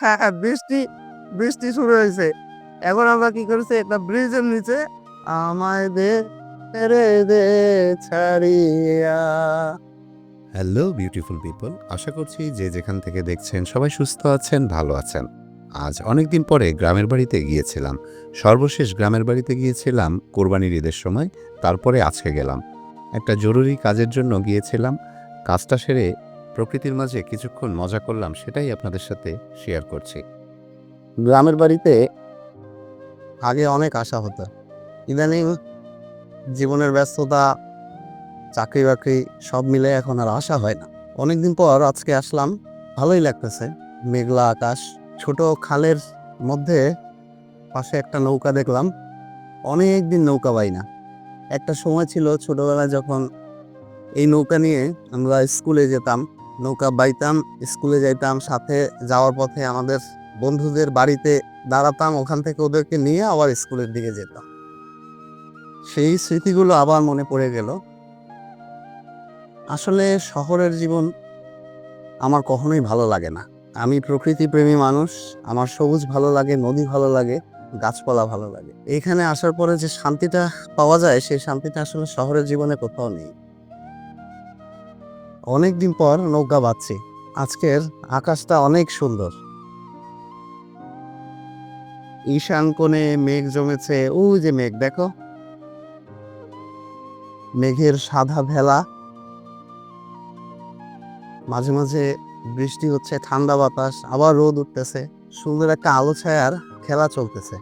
হ্যাঁ, হ্যাঁ, বৃষ্টি বৃষ্টি শুরু হয়েছে। এখন আমরা কি করেছি একটা ব্রিজের নিচে আমায় দে রে দে ছাড়িয়া। হ্যালো বিউটিফুল পিপল, আশা করছি যে যেখান থেকে দেখছেন সবাই সুস্থ আছেন, ভালো আছেন। আজ অনেকদিন পরে গ্রামের বাড়িতে গিয়েছিলাম। সর্বশেষ গ্রামের বাড়িতে গিয়েছিলাম কোরবানির ঈদের সময়, তারপরে আজকে গেলাম। একটা জরুরি কাজের জন্য গিয়েছিলাম। কাজটা সেরে প্রকৃতির মাঝে কিছুক্ষণ মজা করলাম, সেটাই আপনাদের সাথে শেয়ার করছি। গ্রামের বাড়িতে আগে অনেক আশা হতো। ইদানিং জীবনের ব্যস্ততা, চাকরি-বাকরি সব মিলে এখন আর আসা হয় না। অনেকদিন পর আজকে আসলাম, ভালোই লাগতেছে। মেঘলা আকাশ, ছোট খালের মধ্যে পাশে একটা নৌকা দেখলাম। অনেকদিন নৌকা বাইনা। একটা সময় ছিল ছোটবেলায় যখন এই নৌকা নিয়ে আমরা স্কুলে যেতাম, নৌকা বাইতাম, স্কুলে যাইতাম, সাথে যাওয়ার পথে আমাদের বন্ধুদের বাড়িতে দাঁড়াতাম, ওখান থেকে ওদেরকে নিয়ে আবার স্কুলের দিকে যেতাম। সেই স্মৃতিগুলো আবার মনে পড়ে গেল। আসলে শহরের জীবন আমার কখনোই ভালো লাগে না। আমি প্রকৃতিপ্রেমী মানুষ। আমার সবুজ ভালো লাগে, নদী ভালো লাগে, গাছপালা ভালো লাগে। এইখানে আসার পরে যে শান্তিটা পাওয়া যায়, সেই শান্তিটা আসলে শহরের জীবনে কোথাও নেই। অনেকদিন পর নৌকা বাঁধছি। আজকের আকাশটা অনেক সুন্দর। ঈশান কোণে মেঘ জমেছে। ওই যে মেঘ দেখো, মেঘের সাদা ভেলা। মাঝে মাঝে বৃষ্টি হচ্ছে, ঠান্ডা বাতাস, আবার রোদ উঠতেছে। সুন্দর একটা আলো ছায়ার খেলা চলতেছে।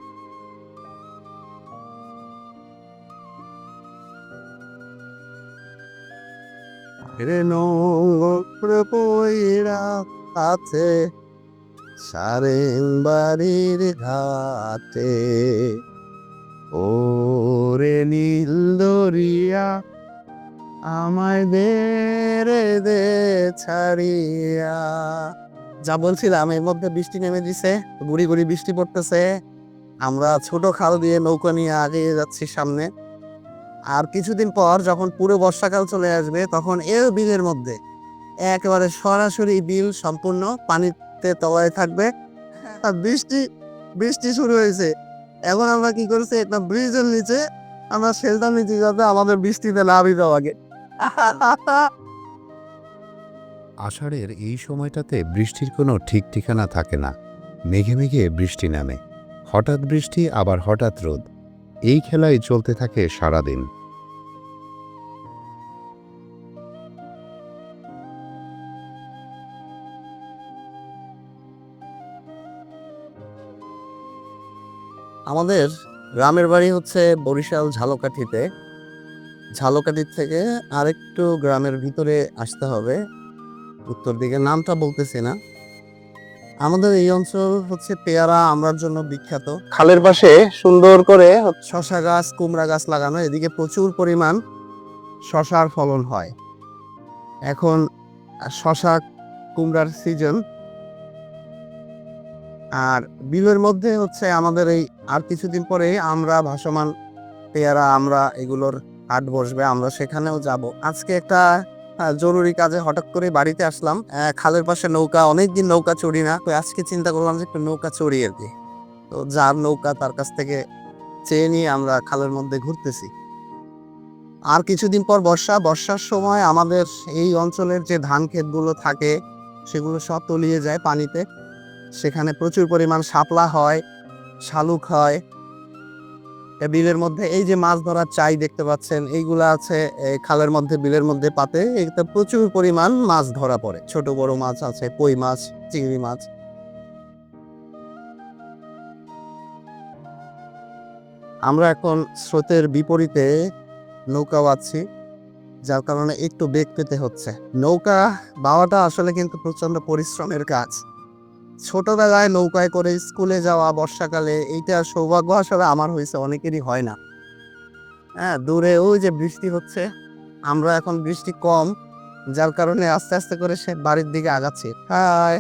রে নোংর পইরা আছে সারেং বাড়ির ঘাটে, ওরে নীল দরিয়া আমায় দে রে দে ছাড়িয়া। যা বলছিলাম, এর মধ্যে বৃষ্টি নেমে দিছে, গুড়ি গুড়ি বৃষ্টি পড়তেছে। আমরা ছোট খাল দিয়ে নৌকা নিয়ে এগিয়ে যাচ্ছি সামনে। আর কিছুদিন পর যখন পুরো বর্ষাকাল চলে আসবে, তখন এই বিলের মধ্যে একেবারে সরাসরি বিল সম্পূর্ণ পানিতে তলায় থাকবে। আর বৃষ্টি বৃষ্টি শুরু হয়েছে। এখন আমরা কি করেছি, একটা ব্রিজের নিচে আমরা শেল্টার নিচে, যাতে আমাদের বৃষ্টিতে না ভিজাও আগে। আষাঢ়ের এই সময়টাতে বৃষ্টির কোনো ঠিক ঠিকানা থাকে না। মেঘে মেঘে বৃষ্টি নামে, হঠাৎ বৃষ্টি আবার হঠাৎ রোদ। এই খেলাই চলতে থাকে সারাদিন। আমাদের গ্রামের বাড়ি হচ্ছে বরিশাল ঝালকাঠিতে। ঝালকাঠির থেকে আরেকটু গ্রামের ভিতরে আসতে হবে, উত্তর দিকে, নামটা বলতেছি না। আমাদের এই অঞ্চল হচ্ছে পেয়ারা আমড়ার জন্য বিখ্যাত। খালের পাশে সুন্দর করে শশা গাছ, কুমড়া গাছ লাগানো। এদিকে প্রচুর পরিমাণ শশার ফলন হয়। এখন শশা কুমড়ার সিজন। আর বিলের মধ্যে হচ্ছে আমাদের এই আর কিছুদিন পরে আমরা ভাসমান পেয়ারা, আমরা এগুলোর হাট বসবে, আমরা সেখানেও যাব। আজকে একটা জরুরি কাজে হঠাৎ করে বাড়িতে আসলাম। খালের পাশে নৌকা, অনেকদিন নৌকা চড়ি না, তো আজকে চিন্তা করলাম যে একটু নৌকা চড়ি আর কি। তো যার নৌকা তার কাছ থেকে চেয়ে নিয়ে আমরা খালের মধ্যে ঘুরতেছি। আর কিছুদিন পর বর্ষার সময় আমাদের এই অঞ্চলের যে ধান ক্ষেতগুলো থাকে, সেগুলো সব তলিয়ে যায় পানিতে। সেখানে প্রচুর পরিমাণ শাপলা হয়, শালুক হয়। বিলের মধ্যে এই যে মাছ ধরার চাই দেখতে পাচ্ছেন, এইগুলা আছে এই খালের মধ্যে, বিলের মধ্যে পাতে। এতে প্রচুর পরিমাণ মাছ ধরা পড়ে, ছোট বড় মাছ আছে, কই মাছ, চিংড়ি মাছ। আমরা এখন স্রোতের বিপরীতে নৌকা বাঁধছি, যার কারণে একটু বেগ পেতে হচ্ছে। নৌকা বাওয়াটা আসলে কিন্তু প্রচন্ড পরিশ্রমের কাজ। ছোটবেলায় নৌকায় করে স্কুলে যাওয়া বর্ষাকালে, এইটা সৌভাগ্য আসলে আমার হয়েছে, অনেকেরই হয় না। হ্যাঁ, দূরে ওই যে বৃষ্টি হচ্ছে, আমরা এখন বৃষ্টি কম, যার কারণে আস্তে আস্তে করে সে বাড়ির দিকে আগাচ্ছি। হাই,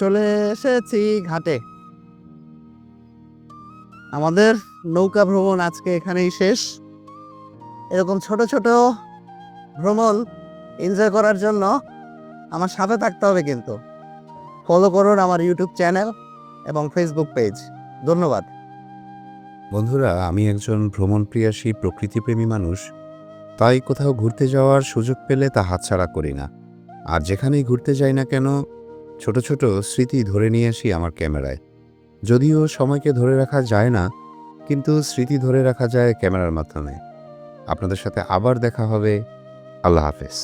চলে এসেছি ঘাটে। আমাদের নৌকা ভ্রমণ আজকে এখানেই শেষ। এরকম ছোট ছোট ভ্রমণ এনজয় করার জন্য আমার সাথে থাকতে হবে, কিন্তু ফলো করুন আমার ইউটিউব চ্যানেল এবং ফেসবুক পেজ। ধন্যবাদ। বন্ধুরা, আমি একজন ভ্রমণপ্রিয়াসী প্রকৃতিপ্রেমী মানুষ, তাই কোথাও ঘুরতে যাওয়ার সুযোগ পেলে তা হাতছাড়া করি না। আর যেখানেই ঘুরতে যাই না কেন, ছোট ছোট স্মৃতি ধরে নিয়ে আসি আমার ক্যামেরায়। যদিও সময়কে ধরে রাখা যায় না, কিন্তু স্মৃতি ধরে রাখা যায় ক্যামেরার মাধ্যমে। আপনাদের সাথে আবার দেখা হবে। আল্লাহ হাফেজ।